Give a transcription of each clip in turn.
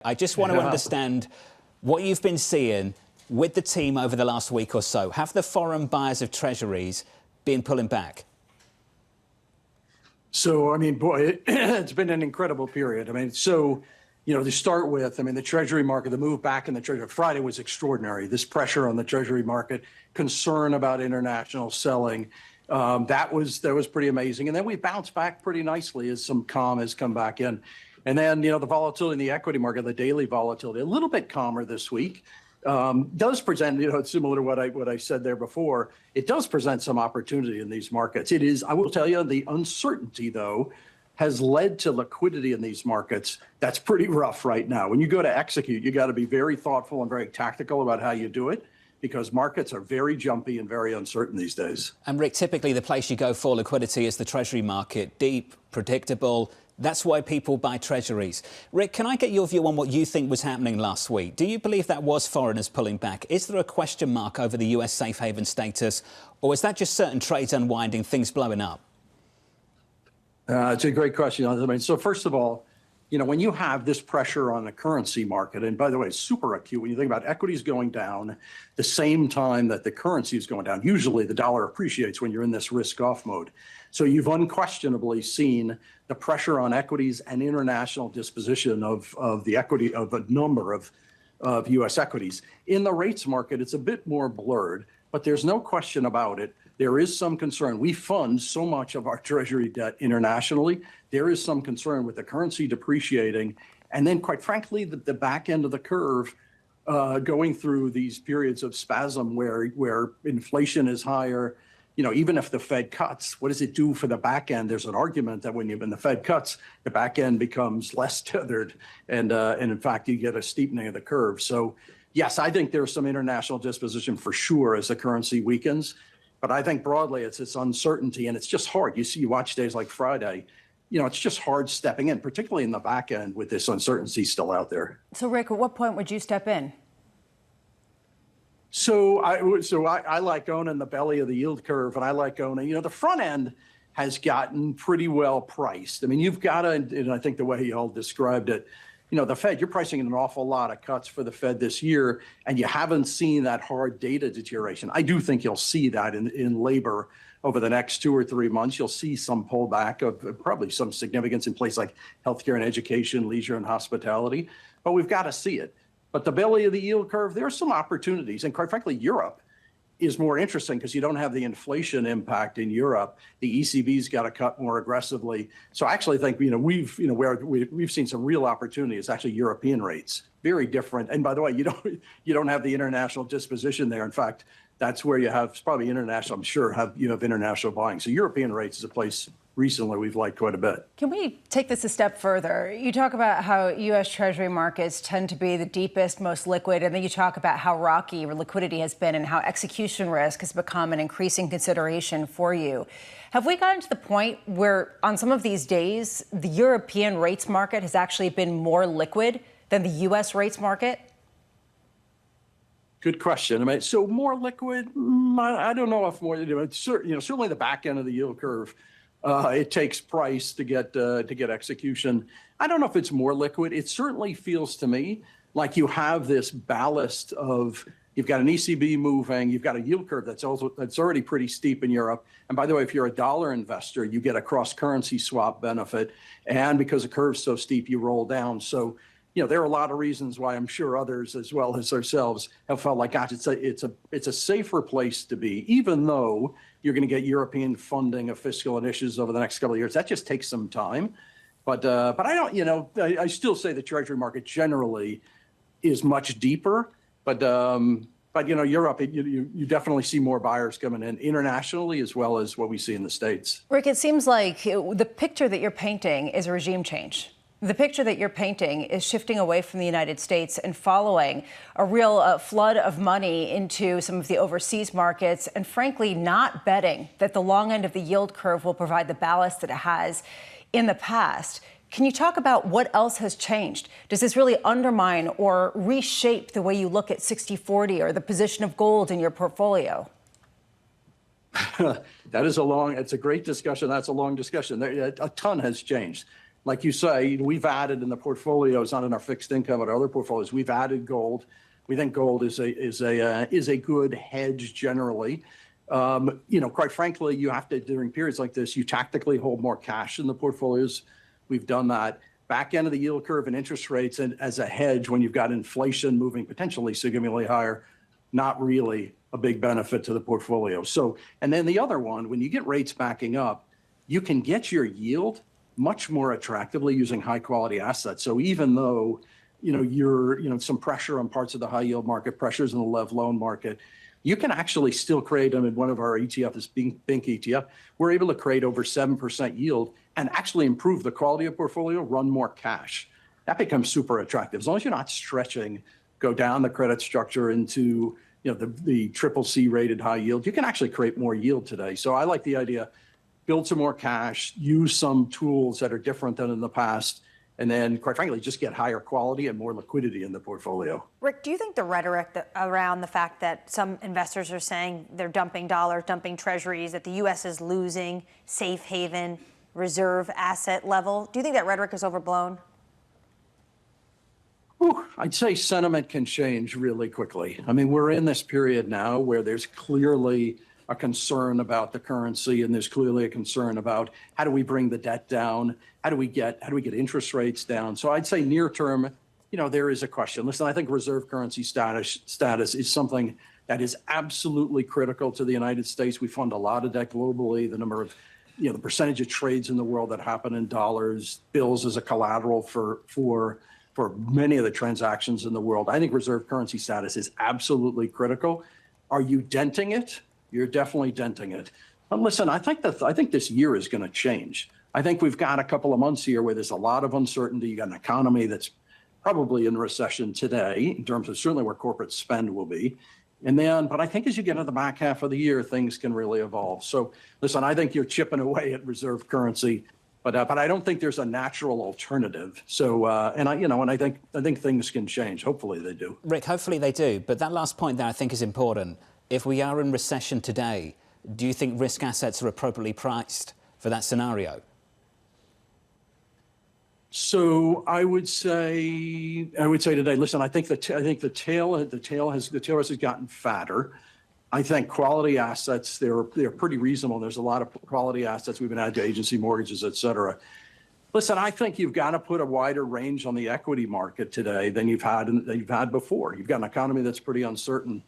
I just want to understand what you've been seeing with the team over the last week or so. Have the foreign buyers of Treasuries been pulling back? So, I mean, boy, it's been an incredible period. I mean, so, to start with, I mean, the Treasury market, the move back in the Treasury Friday was extraordinary. This pressure on the Treasury market, concern about international selling, that was pretty amazing. And then we bounced back pretty nicely as some calm has come back in. And then, the volatility in the equity market, the daily volatility, a little bit calmer this week, does present, similar to what I said there before, it does present some opportunity in these markets. It is, I will tell you, the uncertainty, though, has led to liquidity in these markets that's pretty rough right now. When you go to execute, you got to be very thoughtful and very tactical about how you do it, because markets are very jumpy and very uncertain these days. And Rick, typically the place you go for liquidity is the Treasury market. Deep, predictable. That's why people buy Treasuries. Rick, can I get your view on what you think was happening last week? Do you believe that was foreigners pulling back? Is there a question mark over the US safe haven status? Or is that just certain trades unwinding, things blowing up? It's a great question. I mean, so first of all, when you have this pressure on the currency market, and by the way, it's super acute when you think about equities going down the same time that the currency is going down. Usually the dollar appreciates when you're in this risk-off mode. So you've unquestionably seen the pressure on equities and international disposition of the equity of a number of U.S. equities. In the rates market, it's a bit more blurred, but there's no question about it. There is some concern. We fund so much of our Treasury debt internationally. There is some concern with the currency depreciating. And then, quite frankly, the back end of the curve going through these periods of spasm where inflation is higher. Even if the Fed cuts, what does it do for the back end? There's an argument that when the Fed cuts, the back end becomes less tethered. And in fact, you get a steepening of the curve. So, yes, I think there's some international disposition for sure as the currency weakens. But I think broadly, it's this uncertainty, and it's just hard. You watch days like Friday, it's just hard stepping in, particularly in the back end with this uncertainty still out there. So, Rick, at what point would you step in? So I like owning the belly of the yield curve, and I like owning, the front end has gotten pretty well priced. I mean, you've got to, and I think the way you all described it, the Fed, you're pricing in an awful lot of cuts for the Fed this year, and you haven't seen that hard data deterioration. I do think you'll see that in labor over the next 2 or 3 months. You'll see some pullback of probably some significance in places like healthcare and education, leisure and hospitality, but we've got to see it. But the belly of the yield curve, there are some opportunities, and quite frankly, Europe is more interesting because you don't have the inflation impact in Europe. The ECB's got to cut more aggressively. So I actually think where we've seen some real opportunity is actually European rates, very different. And by the way, you don't have the international disposition there. In fact, that's where you have probably international. I'm sure you have international buying. So European rates is a place recently we've liked quite a bit. Can we take this a step further? You talk about how U.S. Treasury markets tend to be the deepest, most liquid, and then you talk about how rocky liquidity has been and how execution risk has become an increasing consideration for you. Have we gotten to the point where on some of these days, the European rates market has actually been more liquid than the U.S. rates market? Good question. I mean, so more liquid, I don't know if more, certainly the back end of the yield curve, it takes price to get execution. I don't know if it's more liquid. It certainly feels to me like you have this ballast of you've got an ECB moving, you've got a yield curve that's already pretty steep in Europe. And by the way, if you're a dollar investor, you get a cross-currency swap benefit, and because the curve's so steep, you roll down. So, there are a lot of reasons why I'm sure others, as well as ourselves, have felt like, gosh, it's a safer place to be, even though you're going to get European funding of fiscal initiatives over the next couple of years. That just takes some time. But I don't, I still say the Treasury market generally is much deeper. But Europe, you definitely see more buyers coming in internationally as well as what we see in the States. Rick, it seems like the picture that you're painting is a regime change. The picture that you're painting is shifting away from the United States and following a real flood of money into some of the overseas markets, and frankly, not betting that the long end of the yield curve will provide the ballast that it has in the past. Can you talk about what else has changed? Does this really undermine or reshape the way you look at 60-40 or the position of gold in your portfolio? It's a great discussion. That's a long discussion. A ton has changed. like you say, we've added in the portfolios, not in our fixed income, but other portfolios, we've added gold. We think gold is a good hedge generally. Quite frankly, you have to, during periods like this, you tactically hold more cash in the portfolios. We've done that. Back end of the yield curve and interest rates, and as a hedge when you've got inflation moving potentially significantly higher, not really a big benefit to the portfolio. So, and then the other one, when you get rates backing up, you can get your yield much more attractively using high quality assets. So even though, some pressure on parts of the high yield market, pressures in the lev loan market, you can actually still create them in one of our ETF, this BINC ETF. We're able to create over 7% yield and actually improve the quality of portfolio, run more cash. That becomes super attractive. As long as you're not stretching, go down the credit structure into the triple C rated high yield, you can actually create more yield today. So I like the idea, build some more cash, use some tools that are different than in the past, and then, quite frankly, just get higher quality and more liquidity in the portfolio. Rick, do you think the rhetoric around the fact that some investors are saying they're dumping dollars, dumping treasuries, that the U.S. is losing safe haven reserve asset level, do you think that rhetoric is overblown? I'd say sentiment can change really quickly. I mean, we're in this period now where there's clearly a concern about the currency, and there's clearly a concern about how do we bring the debt down, how do we get interest rates down. So I'd say near term, there is a question. Listen, I think reserve currency status is something that is absolutely critical to the United States. We fund a lot of debt globally. The number of, the percentage of trades in the world that happen in dollars, bills as a collateral for many of the transactions in the world. I think reserve currency status is absolutely critical. Are you denting it? You're definitely denting it. But listen, I think this year is going to change. I think we've got a couple of months here where there's a lot of uncertainty. You got an economy that's probably in recession today in terms of certainly where corporate spend will be. But I think as you get into the back half of the year, things can really evolve. So listen, I think you're chipping away at reserve currency, but I don't think there's a natural alternative. So, I think things can change. Hopefully they do. Rick, hopefully they do. But that last point there I think is important. If we are in recession today, do you think risk assets are appropriately priced for that scenario? So I would say today, listen, I think the tail has gotten fatter. I think quality assets, they're pretty reasonable. There's a lot of quality assets we've been added to agency mortgages, et cetera. Listen, I think you've got to put a wider range on the equity market today than you've had before. You've got an economy that's pretty uncertain.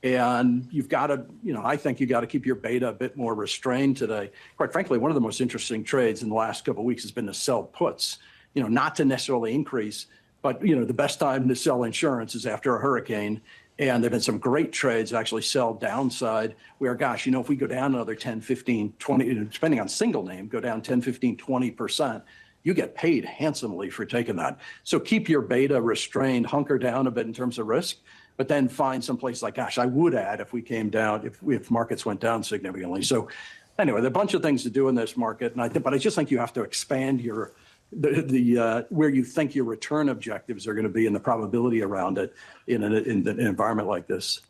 And you've got to, I think you got to keep your beta a bit more restrained today. Quite frankly, one of the most interesting trades in the last couple of weeks has been to sell puts, not to necessarily increase, but, the best time to sell insurance is after a hurricane. And there've been some great trades that actually sell downside where, gosh, if we go down another 10, 15, 20, depending on single name, go down 10, 15, 20%, you get paid handsomely for taking that. So keep your beta restrained, hunker down a bit in terms of risk, but then find some place like, gosh, I would add if we came down, if markets went down significantly. So anyway, there are a bunch of things to do in this market, but I just think you have to expand your where you think your return objectives are going to be and the probability around it in an environment like this.